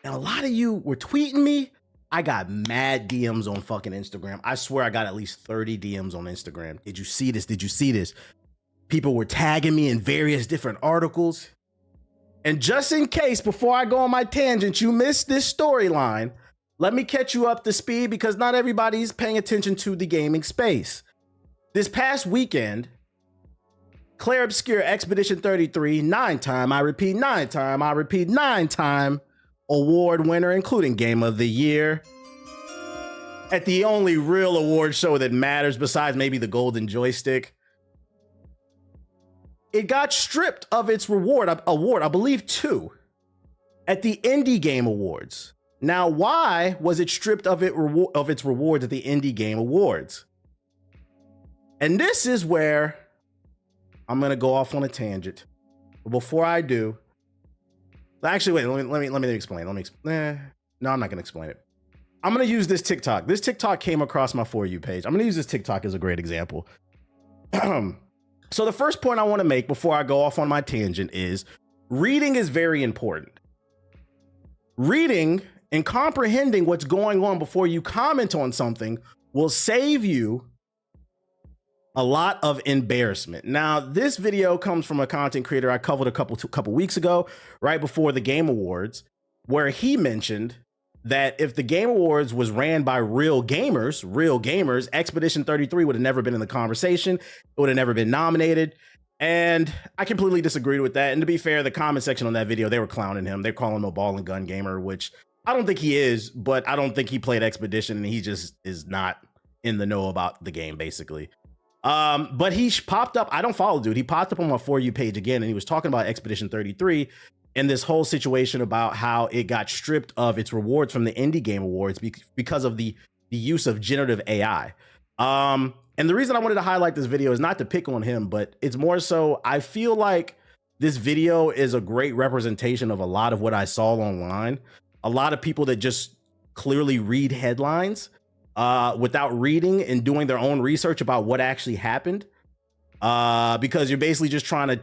And a lot of you were tweeting me. I got mad DMs on fucking Instagram. I swear I got at least 30 DMs on Instagram. Did you see this? Did you see this? People were tagging me in various different articles. And just in case, before I go on my tangent, you missed this storyline, let me catch you up to speed because not everybody's paying attention to the gaming space. This past weekend, Claire Obscure Expedition 33, 9-time award winner, including Game of the Year, at the only real award show that matters besides maybe the Golden Joystick. It got stripped of its award, I believe 2, at the Indie Game Awards. Now, why was it stripped of its rewards at the Indie Game Awards? And this is where I'm gonna go off on a tangent. But before I do, actually, wait, let me explain. No, I'm not gonna explain it. I'm gonna use this TikTok. This TikTok came across my For You page. I'm gonna use this TikTok as a great example. So the first point I want to make before I go off on my tangent is reading is very important. Reading and comprehending what's going on before you comment on something will save you a lot of embarrassment. Now, this video comes from a content creator I covered a couple weeks ago, right before the Game Awards, where he mentioned that if the Game Awards was ran by real gamers, Expedition 33 would have never been in the conversation. It would have never been nominated. And I completely disagreed with that. And to be fair, the comment section on that video, they were clowning him. They're calling him a ball and gun gamer, which I don't think he is, but I don't think he played Expedition and he just is not in the know about the game, basically. But he popped up. I don't follow dude. He popped up on my For You page again, and he was talking about Expedition 33 and this whole situation about how it got stripped of its rewards from the Indie Game Awards because of the use of generative AI. And the reason I wanted to highlight this video is not to pick on him, but it's more so I feel like this video is a great representation of a lot of what I saw online. A lot of people that just clearly read headlines without reading and doing their own research about what actually happened. Because you're basically just trying to,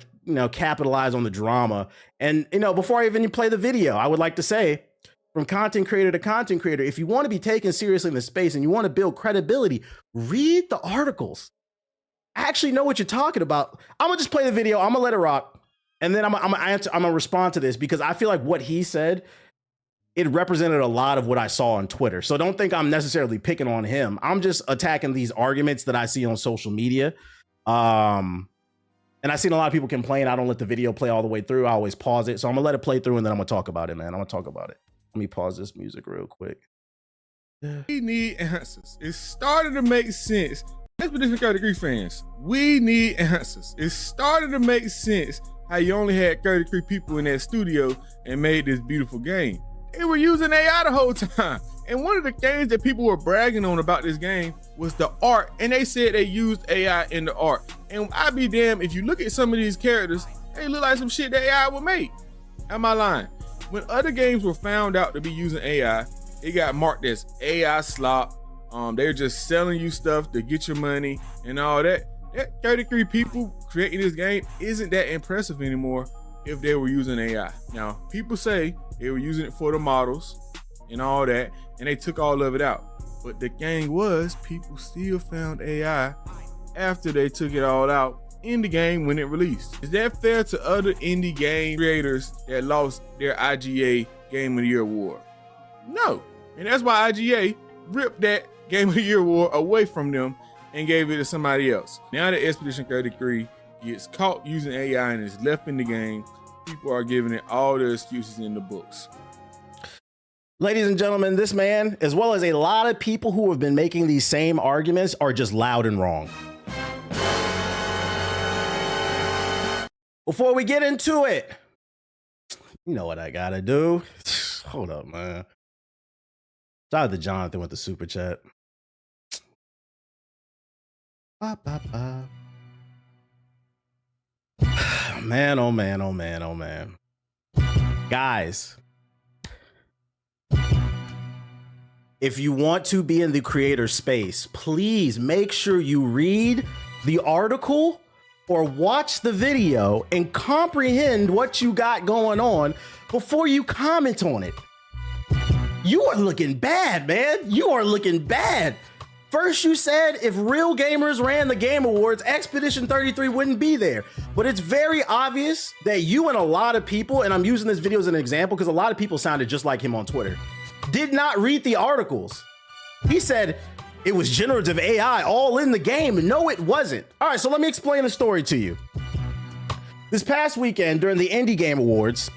capitalize on the drama. And, before I even play the video, I would like to say, from content creator to content creator, if you want to be taken seriously in the space and you want to build credibility, read the articles. Actually know what you're talking about. I'm gonna just play the video. I'm gonna let it rock. And then I'm gonna respond to this because I feel like what he said, it represented a lot of what I saw on Twitter. So don't think I'm necessarily picking on him. I'm just attacking these arguments that I see on social media. And I've seen a lot of people complain I don't let the video play all the way through. I always pause it. So I'm gonna let it play through and then I'm gonna talk about it, man. I'm gonna talk about it. Let me pause this music real quick. We need answers. It's starting to make sense. Expedition 33 fans, we need answers. It's starting to make sense how you only had 33 people in that studio and made this beautiful game. They were using AI the whole time. And one of the things that people were bragging on about this game was the art. And they said they used AI in the art. And I'd be damned if you look at some of these characters, they look like some shit that AI would make. Am I lying? When other games were found out to be using AI, it got marked as AI slop. They're just selling you stuff to get your money and all that. That 33 people creating this game isn't that impressive anymore if they were using AI. Now, people say they were using it for the models and all that, and they took all of it out. But the thing was, people still found AI after they took it all out in the game when it released. Is that fair to other indie game creators that lost their IGA Game of the Year award? No. And that's why IGA ripped that Game of the Year award away from them and gave it to somebody else. Now that Expedition 33 gets caught using AI and is left in the game, people are giving it all the excuses in the books. Ladies and gentlemen, this man, as well as a lot of people who have been making these same arguments, are just loud and wrong. Before we get into it, you know what I gotta do. Hold up, man. Shout out to Jonathan with the super chat. Man, oh man, oh man, oh man. Guys, if you want to be in the creator space, please make sure you read the article or watch the video and comprehend what you got going on before you comment on it. You are looking bad, man. You are looking bad. First, you said if real gamers ran the Game Awards, Expedition 33 wouldn't be there. But it's very obvious that you and a lot of people, and I'm using this video as an example because a lot of people sounded just like him on Twitter, did not read the articles. He said it was generative AI all in the game. No, it wasn't. All right, so let me explain the story to you. This past weekend during the Indie Game Awards,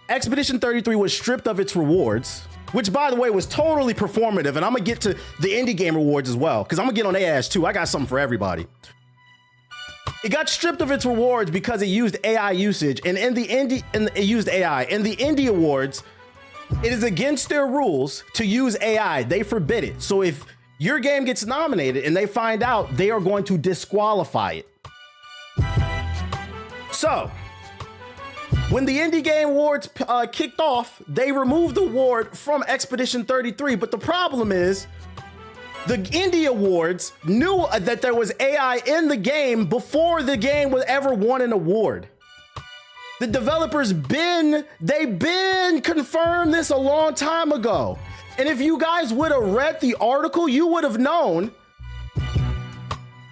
Expedition 33 was stripped of its rewards, which by the way was totally performative. And I'm gonna get to the Indie Game Awards as well, because I'm gonna get on their ass too. I got something for everybody. It got stripped of its rewards because it used AI usage, and it used AI. In the Indie Awards, it is against their rules to use AI. They forbid it. So if your game gets nominated and they find out, they are going to disqualify it. So when the Indie Game Awards kicked off, they removed the award from Expedition 33. But the problem is, the Indie Awards knew that there was AI in the game before the game was ever won an award. The developers they've been confirmed this a long time ago. And if you guys would have read the article, you would have known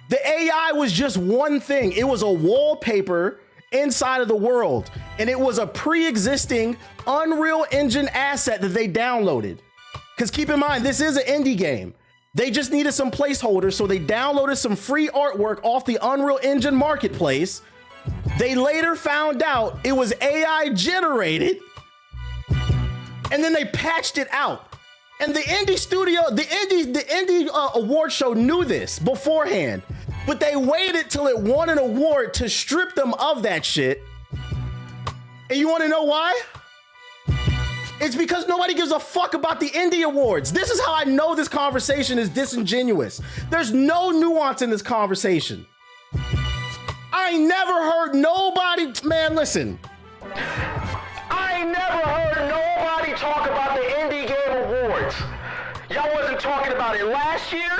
the AI was just one thing. It was a wallpaper inside of the world, and it was a pre-existing Unreal Engine asset that they downloaded. Because keep in mind, this is an indie game. They just needed some placeholders, so they downloaded some free artwork off the Unreal Engine marketplace. They later found out it was AI generated, and then they patched it out. And the indie studio, the indie award show knew this beforehand, but they waited till it won an award to strip them of that shit. And you want to know why? It's because nobody gives a fuck about the indie awards. This is how I know this conversation is disingenuous. There's no nuance in this conversation. I ain't never heard nobody, man, listen. I ain't never heard nobody talk about the Indie Game Awards. Y'all wasn't talking about it last year.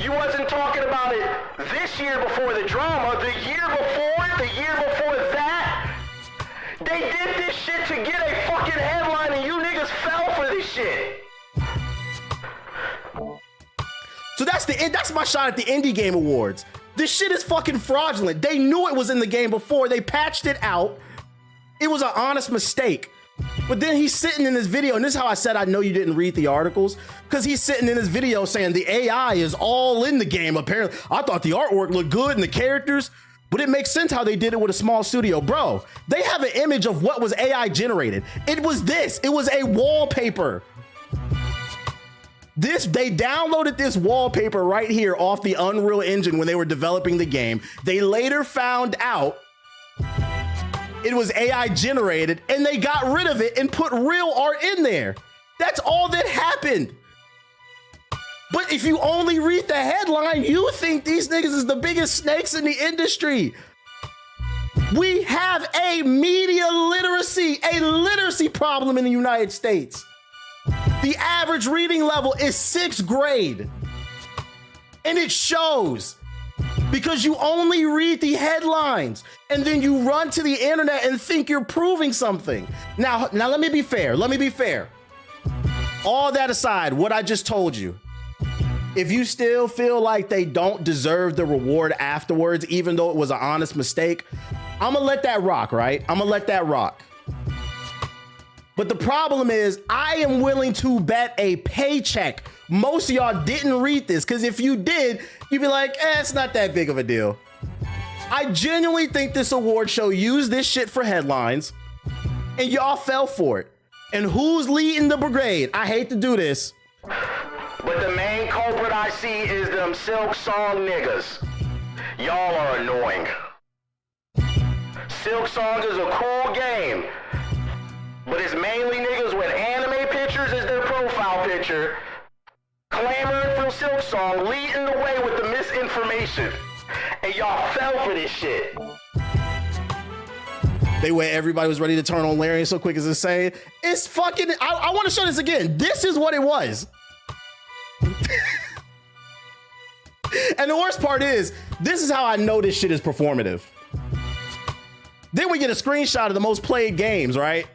You wasn't talking about it this year before the drama. The year before it, the year before that. They did this shit to get a fucking headline and you niggas fell for this shit. So that's my shot at the Indie Game Awards. This shit is fucking fraudulent. They knew it was in the game before. They patched it out. It was an honest mistake. But then he's sitting in this video, and this is how I said I know you didn't read the articles, because he's sitting in this video saying the AI is all in the game. Apparently, I thought the artwork looked good and the characters, but it makes sense how they did it with a small studio. Bro, they have an image of what was AI generated. It was this. It was a wallpaper. They downloaded this wallpaper right here off the Unreal Engine when they were developing the game. They later found out it was AI generated, and they got rid of it and put real art in there. That's all that happened. But if you only read the headline, you think these niggas is the biggest snakes in the industry. We have a media literacy, a literacy problem in the United States. The average reading level is 6th grade. And it shows. Because you only read the headlines and then you run to the internet and think you're proving something. Now let me be fair. Let me be fair. All that aside, what I just told you, if you still feel like they don't deserve the reward afterwards, even though it was an honest mistake, I'm gonna let that rock, right? I'm gonna let that rock. But the problem is, I am willing to bet a paycheck most of y'all didn't read this, because if you did, you'd be like, it's not that big of a deal. I genuinely think this award show used this shit for headlines, and y'all fell for it. And who's leading the brigade? I hate to do this. But the main culprit I see is them Silk Song niggas. Y'all are annoying. Silk Song is a cool game, but it's mainly niggas with anime pictures as their profile picture, clamoring for Silk Song, leading the way with the misinformation. And y'all fell for this shit. They where everybody was ready to turn on Larry so quick as it's saying. It's fucking, I want to show this again. This is what it was. And the worst part is, this is how I know this shit is performative. Then we get a screenshot of the most played games, right?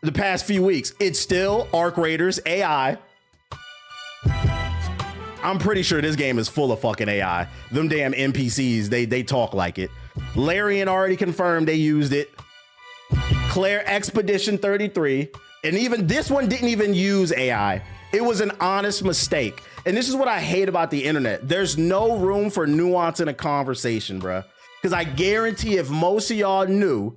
the past few weeks. It's still Arc Raiders AI. I'm pretty sure this game is full of fucking AI. Them damn NPCs, they talk like it. Larian already confirmed they used it. Claire Expedition 33. And even this one didn't even use AI. It was an honest mistake. And this is what I hate about the internet. There's no room for nuance in a conversation, bruh. Because I guarantee if most of y'all knew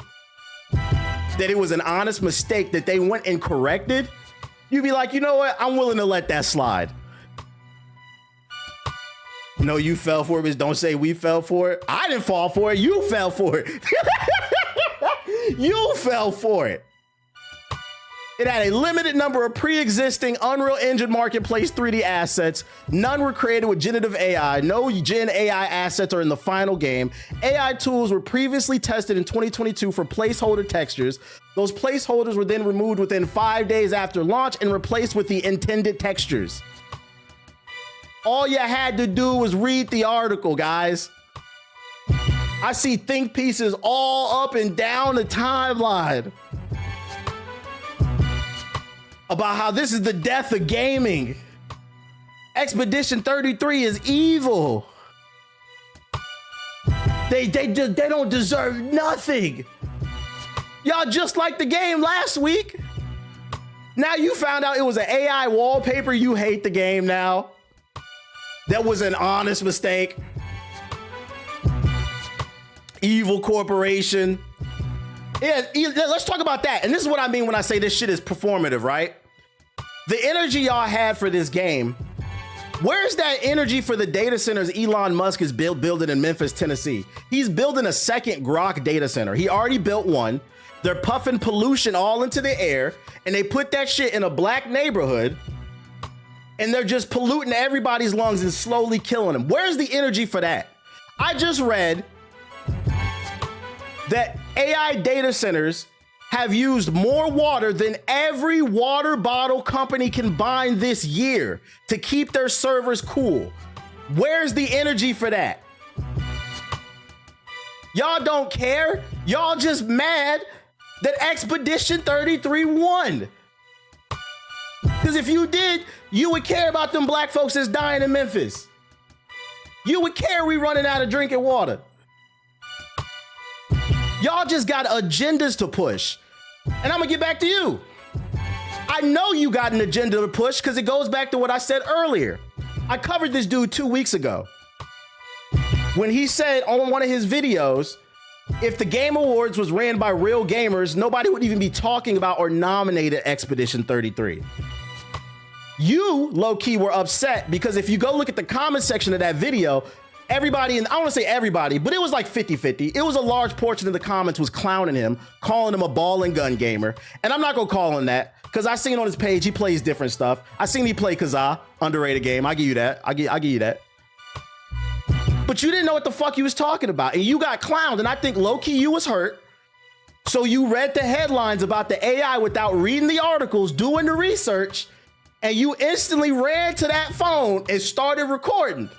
that it was an honest mistake that they went and corrected, you'd be like, you know what? I'm willing to let that slide. No, you fell for it, but don't say we fell for it. I didn't fall for it. You fell for it. You fell for it. It had a limited number of pre-existing Unreal Engine Marketplace 3D assets. None were created with generative AI. No Gen AI assets are in the final game. AI tools were previously tested in 2022 for placeholder textures. Those placeholders were then removed within 5 days after launch and replaced with the intended textures. All you had to do was read the article, guys. I see think pieces all up and down the timeline about how this is the death of gaming. Expedition 33 is evil. They don't deserve nothing. Y'all just like the game last week. Now you found out it was an AI wallpaper. You hate the game now. That was an honest mistake. Evil corporation. Yeah, let's talk about that. And this is what I mean when I say this shit is performative, right? The energy y'all had for this game, where's that energy for the data centers Elon Musk is building in Memphis, Tennessee? He's building a second Grok data center. He already built one. They're puffing pollution all into the air, and they put that shit in a black neighborhood, and they're just polluting everybody's lungs and slowly killing them. Where's the energy for that? I just read that AI data centers have used more water than every water bottle company combined this year to keep their servers cool. Where's the energy for that? Y'all don't care. Y'all just mad that Expedition 33 won. Because if you did, you would care about them black folks that's dying in Memphis. You would care we running out of drinking water. Y'all just got agendas to push. And I'm gonna get back to you. I know you got an agenda to push because it goes back to what I said earlier. I covered this dude 2 weeks ago when he said on one of his videos, if the Game Awards was ran by real gamers, nobody would even be talking about or nominated Expedition 33. You, low-key, were upset because if you go look at the comment section of that video, everybody, and I don't want to say everybody, but it was like 50-50. It was a large portion of the comments was clowning him, calling him a ball and gun gamer. And I'm not going to call him that because I seen on his page, he plays different stuff. I seen he play Kazaa, underrated game. I give you that. I give you that. But you didn't know what the fuck he was talking about. And you got clowned. And I think low-key you was hurt. So you read the headlines about the AI without reading the articles, doing the research, and you instantly ran to that phone and started recording.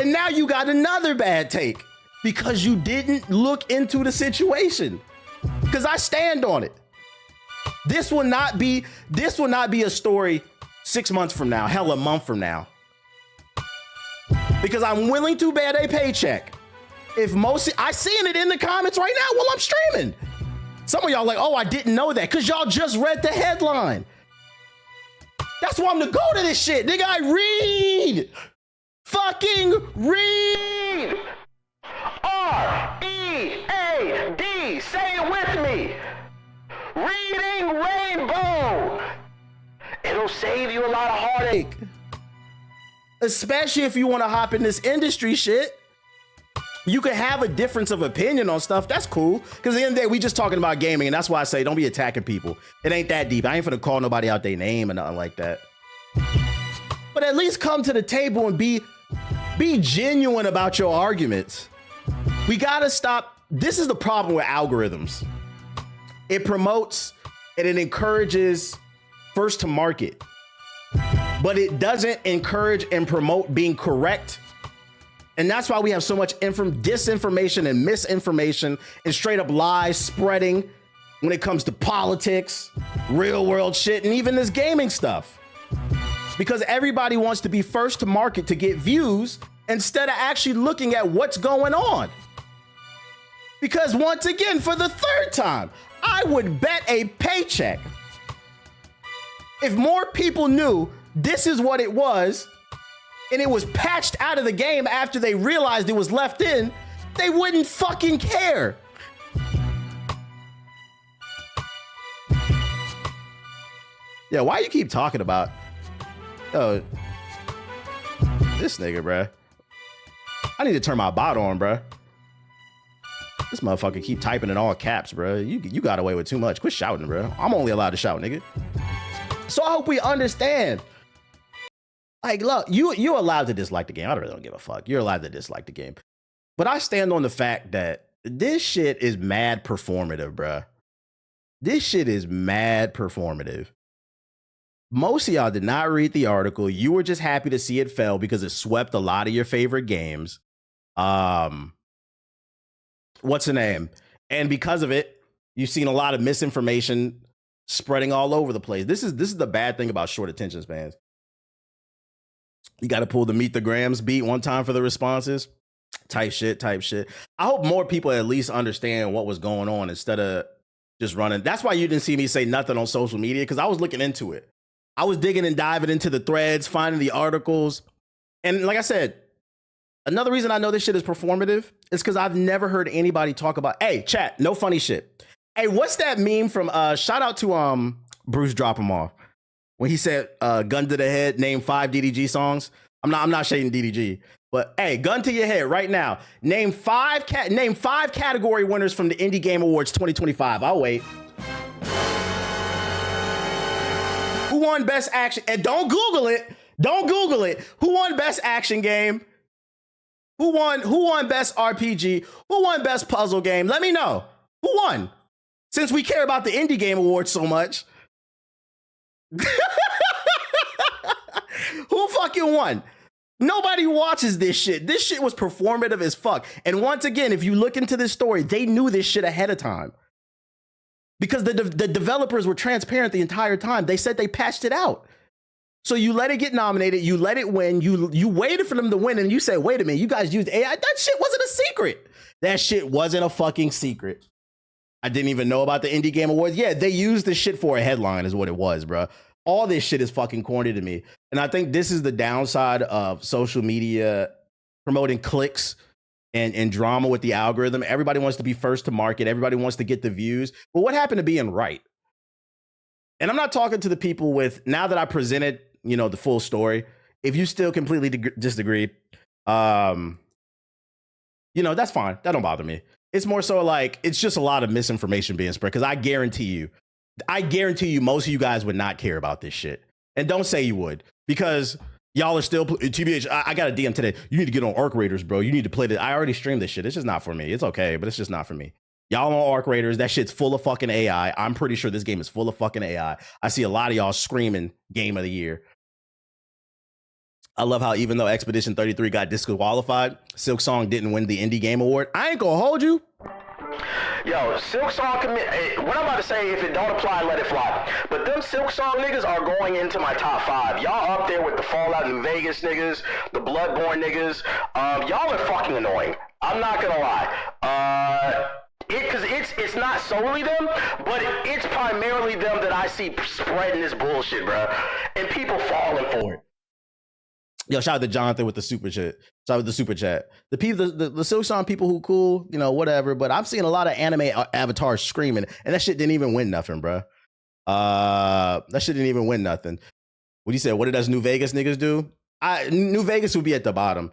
And now you got another bad take because you didn't look into the situation. Because I stand on it. This will not be a story 6 months from now, hell, a month from now. Because I'm willing to bet a paycheck. I seen it in the comments right now while I'm streaming. Some of y'all like, oh, I didn't know that because y'all just read the headline. That's why I'm to go to this shit. Nigga, I read. Fucking read. R-E-A-D. Say it with me. Reading Rainbow. It'll save you a lot of heartache. Especially if you want to hop in this industry shit. You can have a difference of opinion on stuff. That's cool. Because at the end of the day, we just talking about gaming. And that's why I say don't be attacking people. It ain't that deep. I ain't finna call nobody out their name or nothing like that. But at least come to the table and be genuine about your arguments. We gotta stop. This is the problem with algorithms. It promotes and it encourages first to market. But it doesn't encourage and promote being correct. And that's why we have so much disinformation and misinformation and straight up lies spreading when it comes to politics, real world shit, and even this gaming stuff. Because everybody wants to be first to market to get views instead of actually looking at what's going on. Because once again, for the third time, I would bet a paycheck if more people knew this is what it was and it was patched out of the game after they realized it was left in, they wouldn't fucking care. Yeah, why you keep talking about, oh, this nigga, bruh. I need to turn my bot on, bruh. This motherfucker keep typing in all caps, bruh. You got away with too much. Quit shouting, bruh. I'm only allowed to shout, nigga. So I hope we understand. Like, look, you're allowed to dislike the game. I really don't give a fuck. You're allowed to dislike the game. But I stand on the fact that this shit is mad performative, bruh. This shit is mad performative. Most of y'all did not read the article. You were just happy to see it fell because it swept a lot of your favorite games. What's the name? And because of it, you've seen a lot of misinformation spreading all over the place. This is the bad thing about short attention spans. You got to pull the meet the grams beat one time for the responses. Type shit. I hope more people at least understand what was going on instead of just running. That's why you didn't see me say nothing on social media, because I was looking into it. I was digging and diving into the threads, finding the articles. And like I said, another reason I know this shit is performative is because I've never heard anybody talk about, hey, chat, no funny shit. Hey, what's that meme from, shout out to Bruce Drop 'em Off, when he said, gun to the head, name 5 DDG songs. I'm not shading DDG, but hey, gun to your head right now. Name 5 category winners from the Indie Game Awards 2025. I'll wait. Who won best action? And don't Google it. Don't Google it. Who won best action game? Who won best RPG? Who won best puzzle game? Let me know. Who won? Since we care about the Indie Game Awards so much. Who fucking won? Nobody watches this shit. This shit was performative as fuck. And once again, if you look into this story, they knew this shit ahead of time. Because the developers were transparent the entire time. They said they patched it out. So you let it get nominated, you let it win, you waited for them to win, and you say, wait a minute, you guys used AI? That shit wasn't a secret. That shit wasn't a fucking secret. I didn't even know about the Indie Game Awards. Yeah, they used this shit for a headline is what it was, bro. All this shit is fucking corny to me. And I think this is the downside of social media promoting clicks and drama with the algorithm. Everybody wants to be first to market. Everybody wants to get the views. But what happened to being right? And I'm not talking to the people with, now that I presented, you know, the full story, if you still completely disagree, you know, that's fine. That don't bother me. It's more so like, it's just a lot of misinformation being spread. Because I guarantee you most of you guys would not care about this shit. And don't say you would, because y'all are still, TBH, I got a DM today. You need to get on Arc Raiders, bro. You need to play this. I already streamed this shit. It's just not for me. It's okay, but it's just not for me. Y'all on Arc Raiders, that shit's full of fucking AI. I'm pretty sure this game is full of fucking AI. I see a lot of y'all screaming game of the year. I love how even though Expedition 33 got disqualified, Silk Song didn't win the Indie Game Award. I ain't gonna hold you. Yo, Silk Song, what I'm about to say, if it don't apply, let it fly. But them Silk Song niggas are going into my top 5. Y'all up there with the Fallout New Vegas niggas, the Bloodborne niggas. Y'all are fucking annoying. I'm not gonna lie. Because it's not solely them, but it's primarily them that I see spreading this bullshit, bro. And people falling for it. Yo, shout out to Jonathan with the super chat. Shout out with the super chat. The people, the Silk Song people who cool, you know, whatever. But I'm seeing a lot of anime avatars screaming, and that shit didn't even win nothing, bro. That shit didn't even win nothing. What you said? What did us New Vegas niggas do? New Vegas would be at the bottom,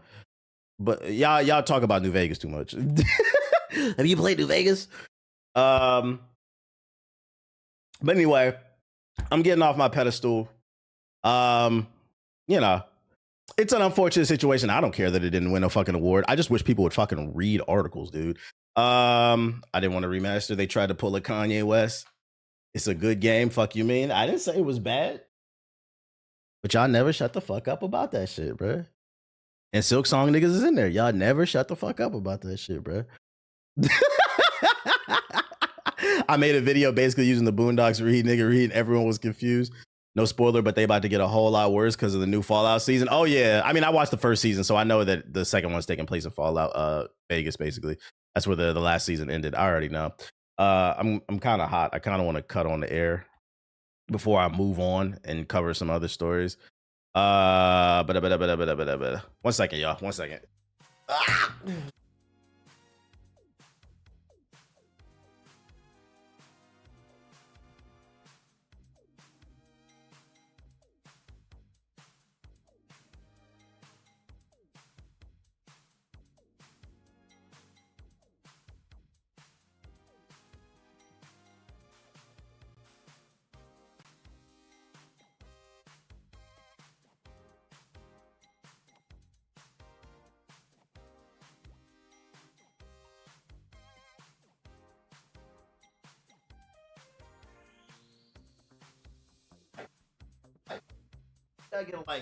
but y'all talk about New Vegas too much. Have you played New Vegas? But anyway, I'm getting off my pedestal. You know. It's an unfortunate situation. I don't care that it didn't win a fucking award. I just wish people would fucking read articles, dude. I didn't want to remaster. They tried to pull a Kanye West. It's a good game. Fuck you mean? I didn't say it was bad. But y'all never shut the fuck up about that shit, bro. And Silk Song niggas is in there. Y'all never shut the fuck up about that shit, bro. I made a video basically using the Boondocks read, nigga read, and everyone was confused. No spoiler, but they about to get a whole lot worse because of the new Fallout season. Oh yeah, I mean I watched the first season, so I know that the second one's taking place in Fallout Vegas. Basically, that's where the last season ended. I already know. I'm kind of hot. I kind of want to cut on the air before I move on and cover some other stories. But 1 second, y'all. 1 second. Ah! I get like,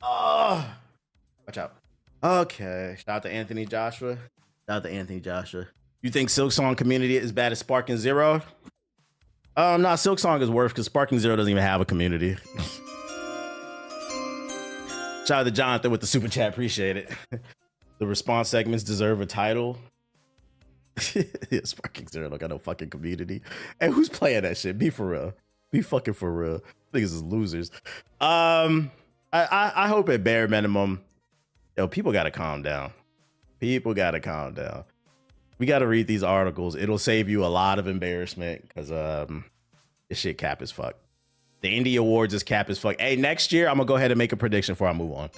oh, watch out. Okay, shout out to Anthony Joshua. Shout out to Anthony Joshua. You think Silksong community is bad as Sparking Zero? No, Silksong is worse because Sparking Zero doesn't even have a community. Shout out to Jonathan with the super chat. Appreciate it. The response segments deserve a title. Yeah, Sparking Zero don't got no fucking community. Hey, who's playing that shit? Be for real. Be fucking for real. Niggas is losers. I hope at bare minimum, yo, people gotta calm down. People gotta calm down. We gotta read these articles. It'll save you a lot of embarrassment because this shit cap as fuck. The Indie Awards is cap as fuck. Hey, next year I'm gonna go ahead and make a prediction before I move on.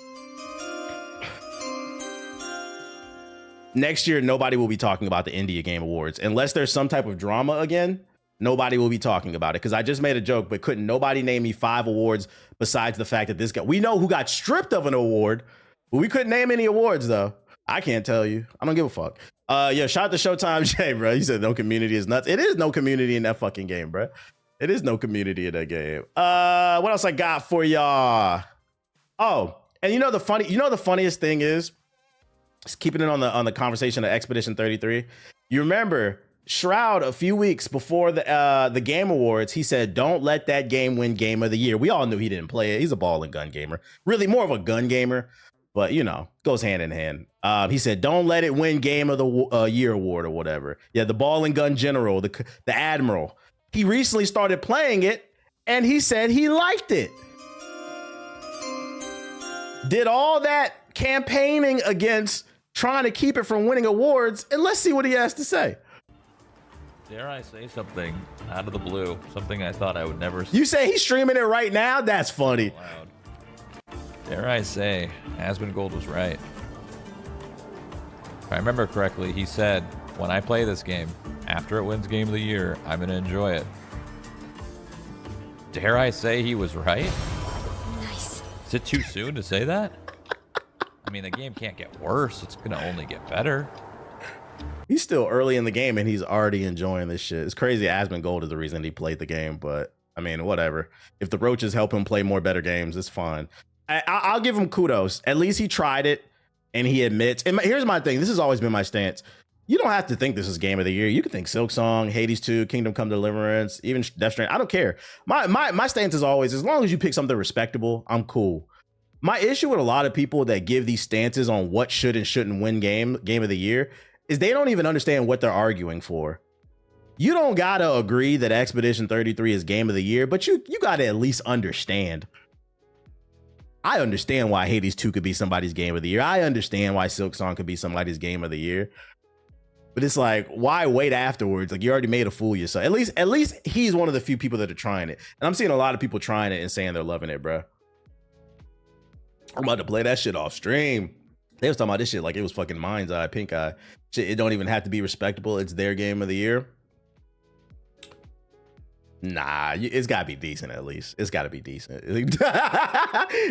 Next year, nobody will be talking about the Indie Game Awards unless there's some type of drama again. Nobody will be talking about it because I just made a joke, but couldn't nobody name me 5 awards besides the fact that this guy, we know who got stripped of an award, but we couldn't name any awards though. I can't tell you. I don't give a fuck. Yeah, shout out to Showtime Jay, bro. You said no community is nuts. It is no community in that fucking game, bro. It is no community in that game. What else I got for y'all? Oh, and you know the funniest thing is, just keeping it on the conversation of Expedition 33. You remember Shroud a few weeks before the Game Awards, he said, don't let that game win Game of the Year. We all knew he didn't play it. He's a ball and gun gamer. Really more of a gun gamer, but you know, goes hand in hand. He said, don't let it win Game of the Year award or whatever. Yeah, the ball and gun general, the admiral. He recently started playing it and he said he liked it. Did all that campaigning against trying to keep it from winning awards, and let's see what he has to say. Dare I say something out of the blue? Something I thought I would never say. You say he's streaming it right now? That's funny. Dare I say, Asmongold was right. If I remember correctly, he said, when I play this game, after it wins Game of the Year, I'm going to enjoy it. Dare I say he was right? Nice. Is it too soon to say that? I mean, the game can't get worse. It's going to only get better. He's still early in the game and he's already enjoying this shit. It's crazy. Asmongold is the reason he played the game, but I mean, whatever. If the roaches help him play more better games, it's fine. I'll give him kudos. At least he tried it and he admits. And here's my thing. This has always been my stance. You don't have to think this is Game of the Year. You can think Silksong, Hades 2, Kingdom Come Deliverance, even Death Stranding. I don't care. My stance is always, as long as you pick something respectable, I'm cool. My issue with a lot of people that give these stances on what should and shouldn't win Game of the Year is they don't even understand what they're arguing for. You don't gotta agree that Expedition 33 is Game of the Year, but you gotta at least understand. I understand why Hades 2 could be somebody's Game of the Year. I understand why Silksong could be somebody's Game of the Year. But it's like, why wait afterwards? Like, you already made a fool of yourself. At least he's one of the few people that are trying it. And I'm seeing a lot of people trying it and saying they're loving it, bro. I'm about to play that shit off stream. They was talking about this shit like it was fucking Mind's Eye, Pink Eye. Shit, it don't even have to be respectable. It's their Game of the Year. Nah, it's gotta be decent at least. It's gotta be decent.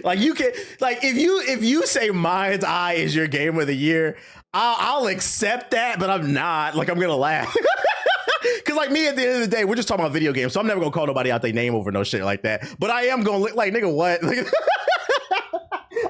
Like you can, like if you say Mind's Eye is your Game of the Year, I'll accept that, but I'm not. Like I'm gonna laugh. Cause like me at the end of the day, we're just talking about video games, so I'm never gonna call nobody out their name over no shit like that. But I am gonna look like, nigga, what?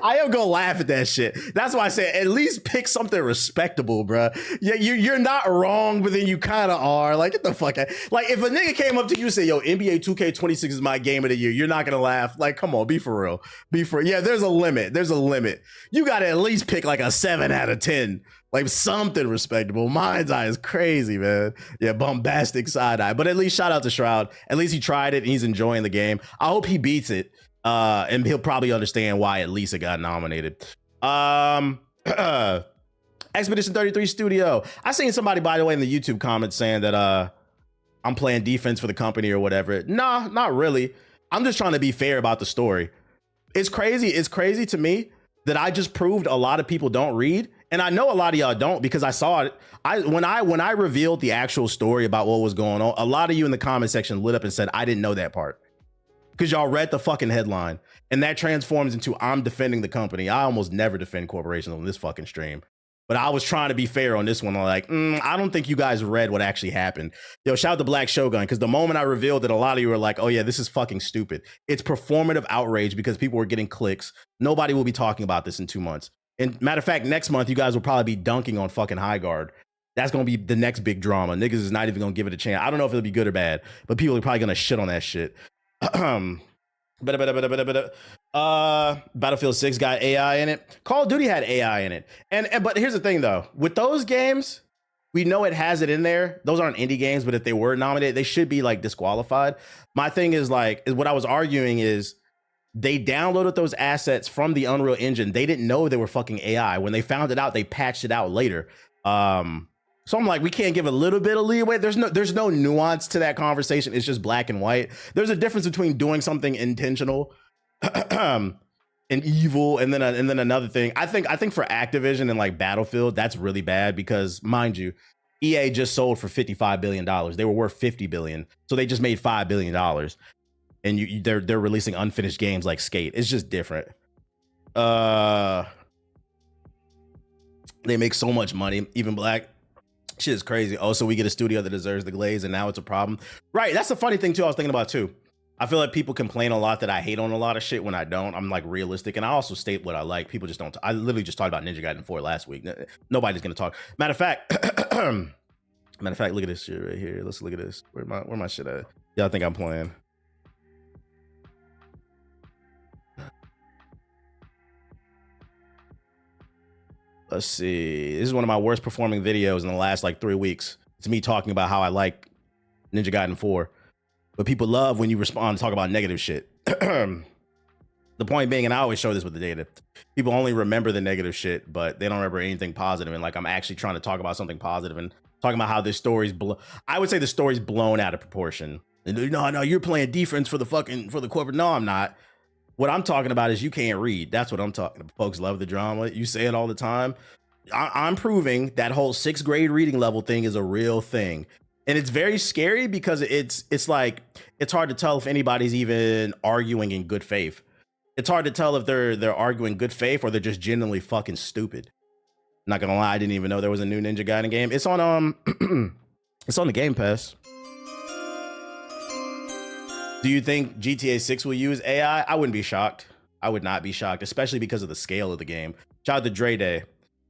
I am gonna laugh at that shit. That's why I said at least pick something respectable, bro. Yeah, you're not wrong, but then you kind of are. Like, get the fuck out. Like, if a nigga came up to you and said, "Yo, NBA 2K26 is my game of the year," you're not gonna laugh. Like, come on, be for real. Yeah. There's a limit. There's a limit. You gotta at least pick like a 7 out of 10. Like something respectable. Mind's Eye is crazy, man. Yeah, bombastic side eye. But at least shout out to Shroud. At least he tried it and he's enjoying the game. I hope he beats it. And he'll probably understand why at least it got nominated. Expedition 33 Studio. I seen somebody, by the way, in the YouTube comments saying that I'm playing defense for the company or whatever. Nah, not really. I'm just trying to be fair about the story. It's crazy. It's crazy to me that I just proved a lot of people don't read. And I know a lot of y'all don't because I saw it. When I revealed the actual story about what was going on, a lot of you in the comment section lit up and said, I didn't know that part. Because y'all read the fucking headline. And that transforms into I'm defending the company. I almost never defend corporations on this fucking stream. But I was trying to be fair on this one. I'm like, I don't think you guys read what actually happened. Yo, shout out to Black Shogun, because the moment I revealed it, a lot of you were like, oh yeah, this is fucking stupid. It's performative outrage because people were getting clicks. Nobody will be talking about this in 2 months. And matter of fact, next month, you guys will probably be dunking on fucking High Guard. That's going to be the next big drama. Niggas is not even going to give it a chance. I don't know if it'll be good or bad, but people are probably going to shit on that shit. Battlefield 6 got AI in it. Call of Duty had AI in it. But here's the thing though, with those games, we know it has it in there. Those aren't indie games, but if they were nominated, they should be like disqualified. My thing is like, what I was arguing is they downloaded those assets from the Unreal Engine. They didn't know they were fucking AI. When they found it out, they patched it out later. So I'm like, we can't give a little bit of leeway. There's no nuance to that conversation. It's just black and white. There's a difference between doing something intentional and evil, and then another thing. I think for Activision and like Battlefield, that's really bad because, mind you, EA just sold for $55 billion. They were worth $50 billion, so they just made $5 billion. And they're releasing unfinished games like Skate. It's just different. They make so much money. Even Black. Shit is crazy. Oh, so we get a studio that deserves the glaze and now it's a problem. Right. That's the funny thing too. I was thinking about too. I feel like people complain a lot that I hate on a lot of shit when I don't. I'm like realistic. And I also state what I like. People just don't. I literally just talked about Ninja Gaiden 4 last week. Nobody's going to talk. Matter of fact, look at this shit right here. Let's look at this. Where my shit at? Y'all think I'm playing? Let's see. This is one of my worst performing videos in the last like 3 weeks. It's me talking about how I like Ninja Gaiden 4. But people love when you respond and talk about negative shit. The point being, and I always show this with the data, people only remember the negative shit, but they don't remember anything positive. And like, I'm actually trying to talk about something positive and talking about how this story's I would say the story's blown out of proportion. And no, you're playing defense for the corporate. No, I'm not. What I'm talking about is you can't read. That's what I'm talking about. Folks love the drama. You say it all the time. I'm proving that whole 6th grade reading level thing is a real thing. And it's very scary because it's like, it's hard to tell if anybody's even arguing in good faith. It's hard to tell if they're arguing good faith or they're just genuinely fucking stupid. Not gonna lie, I didn't even know there was a new Ninja Gaiden game. It's on it's on the Game Pass. Do you think GTA 6 will use AI? I wouldn't be shocked. I would not be shocked, especially because of the scale of the game. Shout out to Dre Day.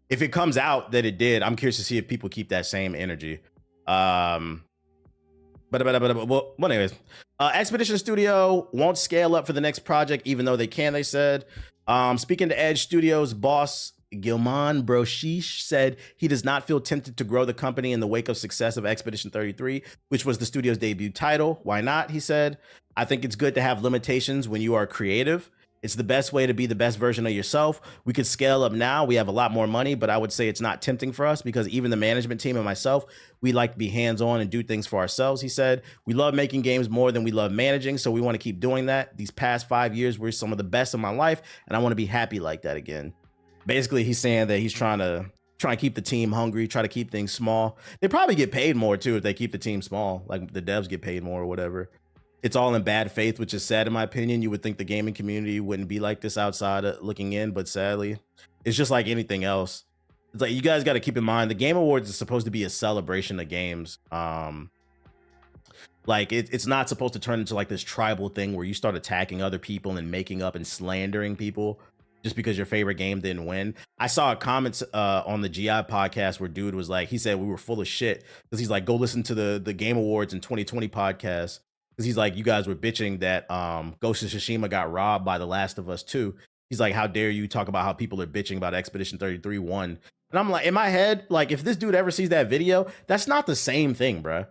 If it comes out that it did, I'm curious to see if people keep that same energy. Well, anyways, Expedition Studio won't scale up for the next project, even though they can, they said. Speaking to Edge Studios boss Gilman Broshish said he does not feel tempted to grow the company in the wake of success of Expedition 33, which was the studio's debut title. Why not? He said, I think it's good to have limitations when you are creative. It's the best way to be the best version of yourself. We could scale up now. We have a lot more money, but I would say it's not tempting for us because even the management team and myself, we like to be hands-on and do things for ourselves. He said, we love making games more than we love managing, so we want to keep doing that. These past 5 years were some of the best of my life, and I want to be happy like that again. Basically, he's saying that he's trying to keep the team hungry, try to keep things small. They probably get paid more too if they keep the team small, like the devs get paid more or whatever. It's all in bad faith, which is sad in my opinion. You would think the gaming community wouldn't be like this outside looking in, but sadly, it's just like anything else. It's like, you guys got to keep in mind, the Game Awards is supposed to be a celebration of games. Like it's not supposed to turn into like this tribal thing where you start attacking other people and making up and slandering people. just because your favorite game didn't win. I saw a comment on the GI podcast where dude was like, he said we were full of shit because he's like, go listen to the Game Awards in 2020 podcast because he's like, you guys were bitching that Ghost of Tsushima got robbed by The Last of Us 2. He's like, how dare you talk about how people are bitching about Expedition 33 1. And I'm like, in my head, like, if this dude ever sees that video, that's not the same thing, bruh.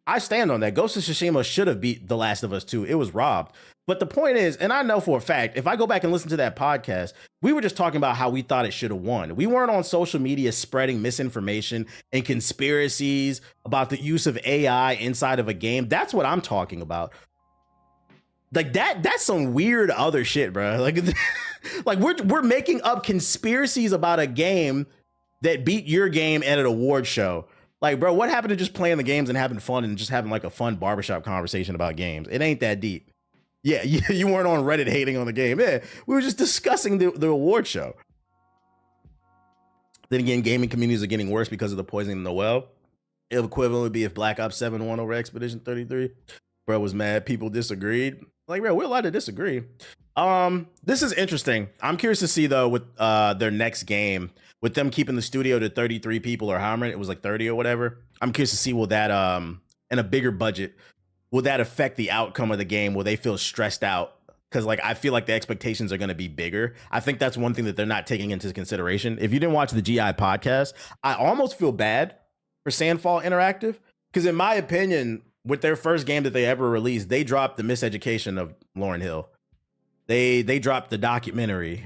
I stand on that. Ghost of Tsushima should have beat The Last of Us 2. It was robbed. But the point is, and I know for a fact, if I go back and listen to that podcast, we were just talking about how we thought it should have won. We weren't on social media spreading misinformation and conspiracies about the use of AI inside of a game. That's what I'm talking about. Like that's some weird other shit, bro. Like, like we're making up conspiracies about a game that beat your game at an award show. Like, bro, what happened to just playing the games and having fun and just having like a fun barbershop conversation about games? It ain't that deep. Yeah, you weren't on Reddit hating on the game. Yeah, we were just discussing the award show. Then again, gaming communities are getting worse because of the poisoning in the well. The equivalent would be if Black Ops 7 won over Expedition 33. Bro was mad. People disagreed. Like, bro, we're allowed to disagree. This is interesting. I'm curious to see though with their next game, with them keeping the studio to 33 people or how many, it was like 30 or whatever. I'm curious to see will that in a bigger budget, will that affect the outcome of the game? Will they feel stressed out? Because like I feel like the expectations are going to be bigger. I think that's one thing that they're not taking into consideration. If you didn't watch the GI podcast, I almost feel bad for Sandfall Interactive because in my opinion, with their first game that they ever released, they dropped the miseducation of Lauryn Hill. They dropped the documentary.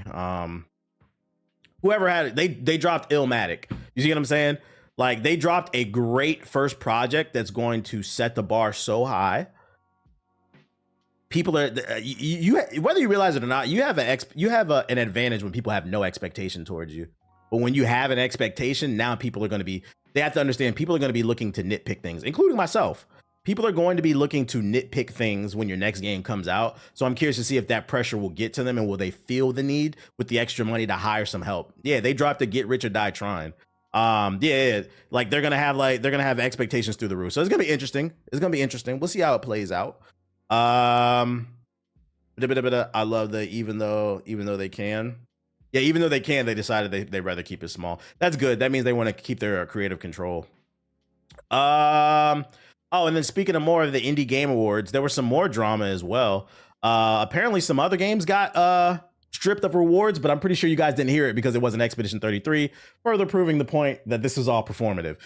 Whoever had it, they dropped Illmatic. You see what I'm saying? Like they dropped a great first project that's going to set the bar so high. People are you whether you realize it or not, you have an advantage when people have no expectation towards you. But when you have an expectation, now people are going to be, they have to understand people are going to be looking to nitpick things, including myself. People are going to be looking to nitpick things when your next game comes out. So I'm curious to see if that pressure will get to them and will they feel the need with the extra money to hire some help. Yeah, they dropped the get rich or die trying. Yeah, like they're gonna have expectations through the roof. So it's gonna be interesting. We'll see how it plays out. I love the even though they can. Yeah, even though they can, they decided they'd rather keep it small. That's good. That means they want to keep their creative control. Oh, and then speaking of more of the Indie Game Awards, there was some more drama as well. Apparently some other games got stripped of rewards, but I'm pretty sure you guys didn't hear it because it wasn't Expedition 33, further proving the point that this is all performative.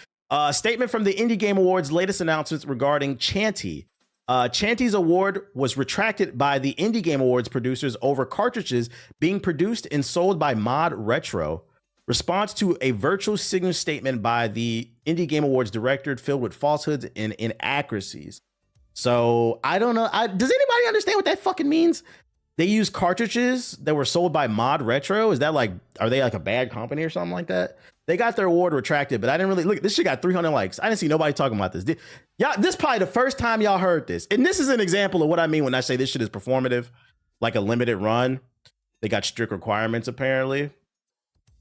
Statement from the Indie Game Awards' latest announcements regarding Chanty. Chanty's award was retracted by the Indie Game Awards producers over cartridges being produced and sold by Mod Retro. Response to a virtual signal statement by the Indie Game Awards director filled with falsehoods and inaccuracies. So I don't know. Does anybody understand what that fucking means? They use cartridges that were sold by Mod Retro. Is that like, are they like a bad company or something like that? They got their award retracted, but I didn't really look. This shit got 300 likes. I didn't see nobody talking about this. Y'all, this is probably the first time y'all heard this. And this is an example of what I mean when I say this shit is performative, like a limited run. They got strict requirements apparently.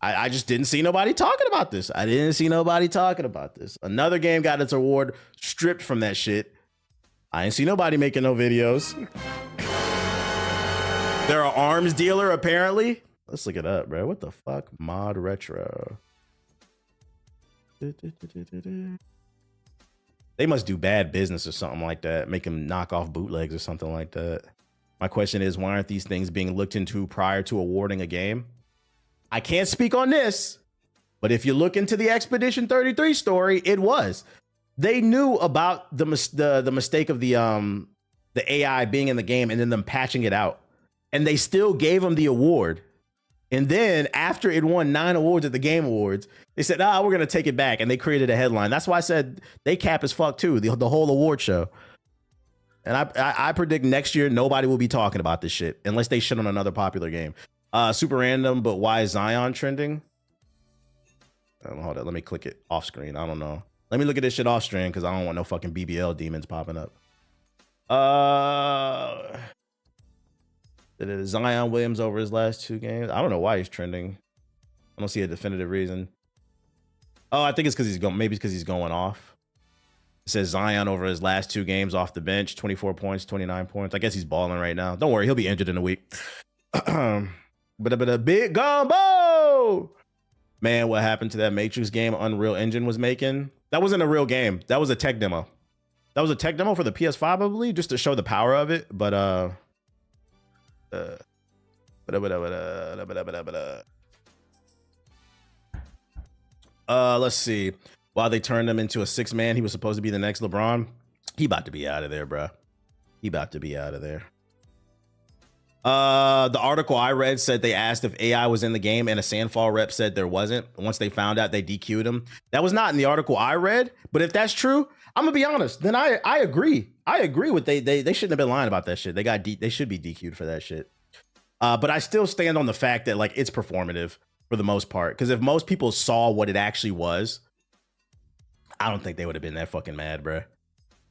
I just didn't see nobody talking about this. Another game got its award stripped from that shit. I ain't see nobody making no videos. They're an arms dealer, apparently. Let's look it up, bro. What the fuck? Mod Retro. They must do bad business or something like that. Make them knock off bootlegs or something like that. My question is, why aren't these things being looked into prior to awarding a game? I can't speak on this, but if you look into the Expedition 33 story, it was. They knew about the mistake of the AI being in the game and then them patching it out. And they still gave them the award. And then after it won 9 awards at the Game Awards, they said, we're going to take it back. And they created a headline. That's why I said they cap as fuck too, the whole award show. And I predict next year, nobody will be talking about this shit unless they shit on another popular game. Super random, but why is Zion trending? Hold on, let me click it off screen. I don't know. Let me look at this shit off screen because I don't want no fucking BBL demons popping up. Zion Williams over his last 2 games. I don't know why he's trending. I don't see a definitive reason. Oh, I think it's because maybe it's because he's going off. It says Zion over his last 2 games off the bench, 24 points, 29 points. I guess he's balling right now. Don't worry, he'll be injured in a week. Big gumbo. Man, what happened to that Matrix game Unreal Engine was making? That wasn't a real game. That was a tech demo. That was a tech demo for the PS5, I believe, just to show the power of it. But let's see. While they turned him into a 6-man, he was supposed to be the next LeBron. He about to be out of there, bro. He about to be out of there. The article I read said they asked if AI was in the game, and a Sandfall rep said there wasn't. Once they found out, they DQ'd him. That was not in the article I read, but if that's true, I'm gonna be honest. Then I agree. I agree with they shouldn't have been lying about that shit. They should be DQ'd for that shit. But I still stand on the fact that like it's performative for the most part. Because if most people saw what it actually was, I don't think they would have been that fucking mad, bro.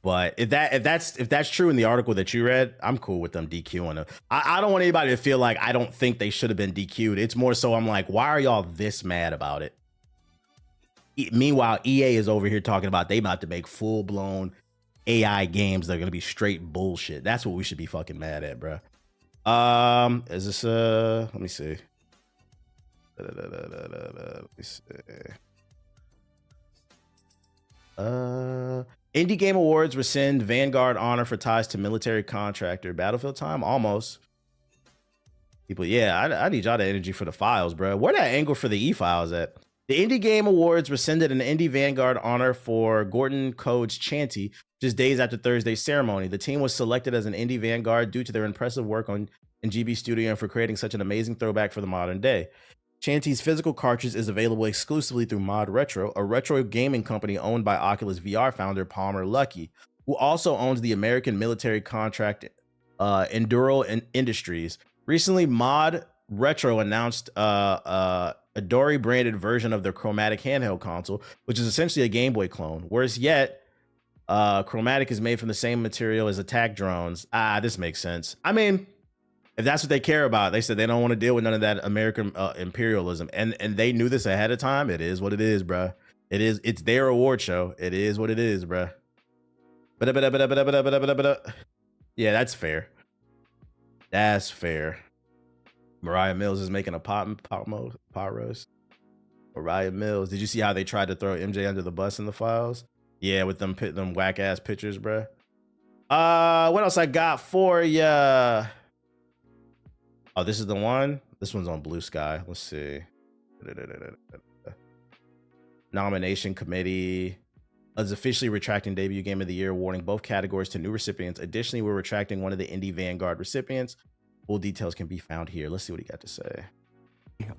But if that's true in the article that you read, I'm cool with them DQing them. I don't want anybody to feel like I don't think they should have been DQ'd. It's more so I'm like, why are y'all this mad about it? Meanwhile, EA is over here talking about they about to make full-blown AI games that are gonna be straight bullshit. That's what we should be fucking mad at, bro. Is this let me see. Let me see. Indie Game Awards rescind Vanguard honor for ties to military contractor. Battlefield time? Almost. People, yeah, I need y'all the energy for the files, bro. Where that angle for the e-files at? The Indie Game Awards rescinded an Indie Vanguard honor for Gordon Code's Chanty just days after Thursday's ceremony. The team was selected as an Indie Vanguard due to their impressive work in GB Studio and for creating such an amazing throwback for the modern day. Chanty's physical cartridge is available exclusively through Mod Retro, a retro gaming company owned by Oculus VR founder Palmer Luckey, who also owns the American military contract Enduro Industries. Recently, Mod Retro announced a Dory branded version of their Chromatic handheld console, which is essentially a Game Boy clone. Worse yet, Chromatic is made from the same material as attack drones. This makes sense. I mean, if that's what they care about, they said they don't want to deal with none of that American imperialism, and they knew this ahead of time. It is what it is, bro. It's their award show. It is what it is, bro. Yeah, that's fair. That's fair. Mariah Mills is making a pot roast. Mariah Mills. Did you see how they tried to throw MJ under the bus in the files? Yeah, with them whack ass pictures, bro. What else I got for ya? Oh, this is the one. This one's on Blue Sky. Let's see. Nomination committee is officially retracting debut game of the year, awarding both categories to new recipients. Additionally, we're retracting one of the Indie Vanguard recipients. Full details can be found here. Let's see what he got to say.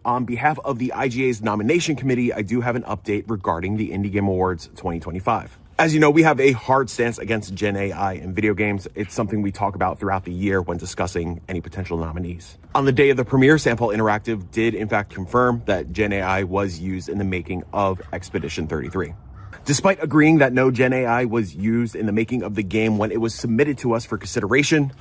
On behalf of the IGA's nomination committee, I do have an update regarding the Indie Game Awards 2025. As you know, we have a hard stance against Gen AI in video games. It's something we talk about throughout the year when discussing any potential nominees. On the day of the premiere, Sandfall Interactive did in fact confirm that Gen AI was used in the making of Expedition 33. Despite agreeing that no Gen AI was used in the making of the game when it was submitted to us for consideration,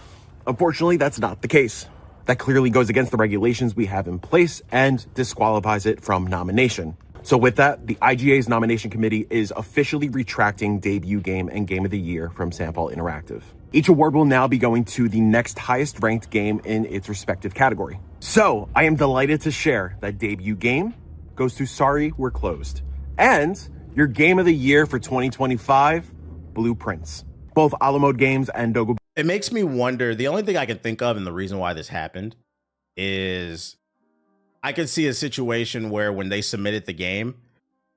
unfortunately, that's not the case. That clearly goes against the regulations we have in place and disqualifies it from nomination. So with that, the IGA's nomination committee is officially retracting debut game and game of the year from Sandfall Interactive. Each award will now be going to the next highest ranked game in its respective category. So I am delighted to share that debut game goes to Sorry We're Closed. And your game of the year for 2025, Blueprints. Both Alamode Games and Dogo. It makes me wonder. The only thing I can think of, and the reason why this happened, is I could see a situation where when they submitted the game,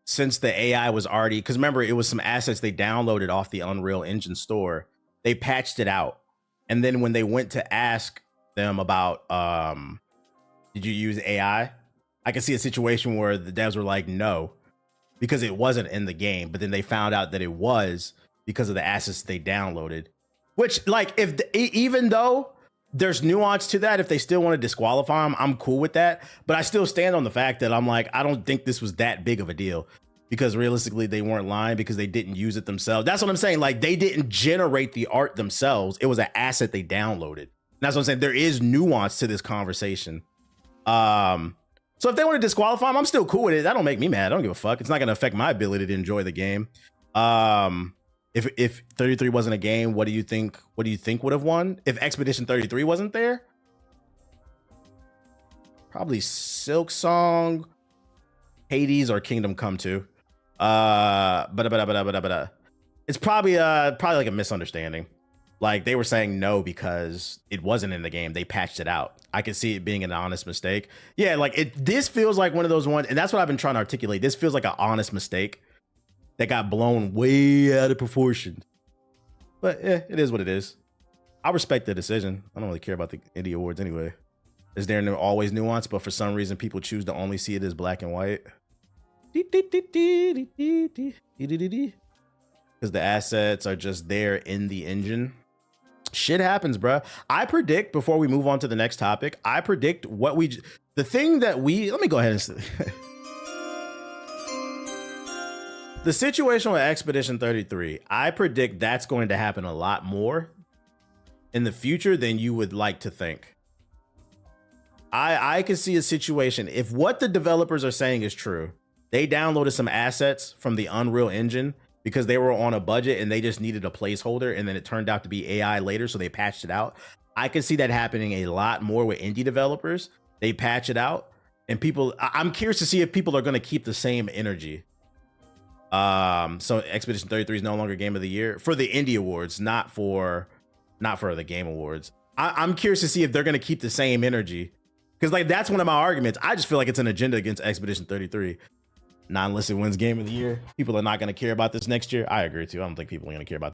since the AI was already, because remember, it was some assets they downloaded off the Unreal Engine store, they patched it out. And then when they went to ask them about, did you use AI? I can see a situation where the devs were like, no, because it wasn't in the game. But then they found out that it was because of the assets they downloaded. Which, like, even though there's nuance to that, if they still want to disqualify them, I'm cool with that. But I still stand on the fact that I'm like, I don't think this was that big of a deal, because realistically, they weren't lying because they didn't use it themselves. That's what I'm saying. Like, they didn't generate the art themselves. It was an asset they downloaded. That's what I'm saying. There is nuance to this conversation. So if they want to disqualify them, I'm still cool with it. That don't make me mad. I don't give a fuck. It's not going to affect my ability to enjoy the game. If 33 wasn't a game, what do you think would have won? If Expedition 33 wasn't there? Probably Silk Song, Hades, or Kingdom Come 2. It's probably like a misunderstanding. Like they were saying no because it wasn't in the game. They patched it out. I could see it being an honest mistake. Yeah, like this feels like one of those ones, and that's what I've been trying to articulate. This feels like an honest mistake that got blown way out of proportion. But yeah, it is what it is. I respect the decision. I don't really care about the indie awards anyway. Is there always nuance, but for some reason people choose to only see it as black and white? Because the assets are just there in the engine. Shit happens, bruh. I predict, before we move on to the next topic, I predict let me go ahead and the situation with Expedition 33, I predict that's going to happen a lot more in the future than you would like to think. I could see a situation, if what the developers are saying is true, they downloaded some assets from the Unreal Engine because they were on a budget and they just needed a placeholder, and then it turned out to be AI later, so they patched it out. I can see that happening a lot more with indie developers. They patch it out, and I'm curious to see if people are going to keep the same energy. So Expedition 33 is no longer Game of the Year for the indie awards, not for the Game Awards. I'm curious to see if they're going to keep the same energy, because like that's one of my arguments. I just feel like it's an agenda against Expedition 33. Not unless it wins Game of the Year. People are not going to care about this next year. I agree too. I don't think people are going to care about